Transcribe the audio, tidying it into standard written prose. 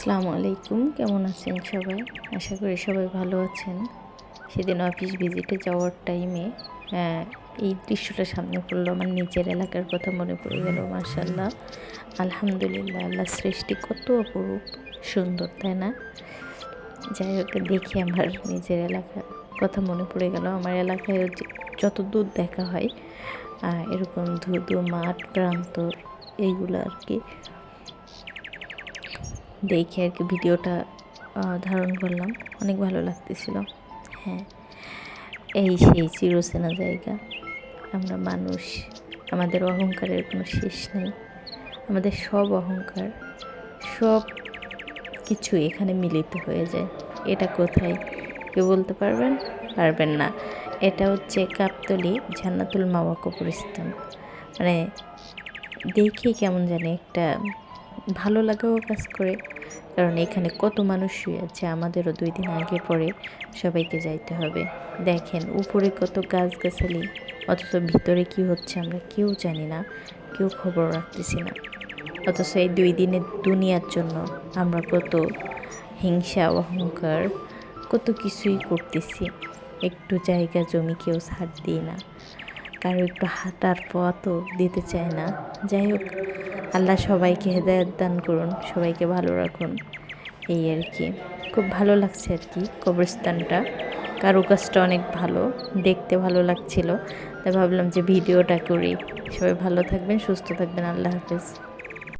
আসসালামু আলাইকুম, কেমন আছেন সবাই? আশা করি সবাই ভালো আছেন। সেদিন অফিস ভিজিটে যাওয়ার টাইমে এই দৃশ্যটা সামনে পড়লো, আমার নিজের এলাকার কথা মনে পড়ে গেল। মাশাআল্লাহ, আলহামদুলিল্লাহ, আল্লাহ সৃষ্টি কত অপরূপ সুন্দর, তাই না? যাই হোক, দেখে আমার নিজের এলাকার কথা মনে পড়ে গেল। আমার এলাকায় যত দূর দেখা হয় এরকম ধুধু মাঠ প্রান্তর, এইগুলো আর কি দেখে আর কি ভিডিওটা ধারণ করলাম। অনেক ভালো লাগতেছিল। হ্যাঁ, এই সেই চিরচেনা জায়গা। আমরা মানুষ, আমাদের অহংকারের কোনো শেষ নেই। আমাদের সব অহংকার, সব কিছু এখানে মিলিত হয়ে যায়। এটা কোথায় কেউ বলতে পারবেন না। এটা হচ্ছে গাবতলী জান্নাতুল মাওয়া কবরস্থান। মানে দেখে কেমন জানি একটা ভালো লাগাও কাজ করে, কারণ এখানে কত মানুষ শুয়ে আছে। আমাদেরও 2 দিন আগে পরে সবাইকে যাইতে হবে। দেখেন উপরে কত গাছগাছালি, অথচ ভিতরে কি হচ্ছে আমরা কেউ জানি না, কেউ খবর রাখতেছি না। অথচ এই 2 দিনের দুনিয়ার জন্য আমরা কত হিংসা অহংকার কত কিছুই করতেছি। একটু জায়গা জমি কেউ ছাড় দিই না, কারো একটু হাঁটার পথও দিতে চায় না। যাই হোক, আল্লাহ সবাইকে হেদায়েত দান করুন, সবাইকে ভালো রাখুন, এই আর কি। খুব ভালো লাগছে আর কি কবরস্থানটা, কারুকাজটা অনেক ভালো, দেখতে ভালো লাগছিল। তাই ভাবলাম যে ভিডিওটা করি। সবাই ভালো থাকবেন, সুস্থ থাকবেন। আল্লাহ হাফেজ।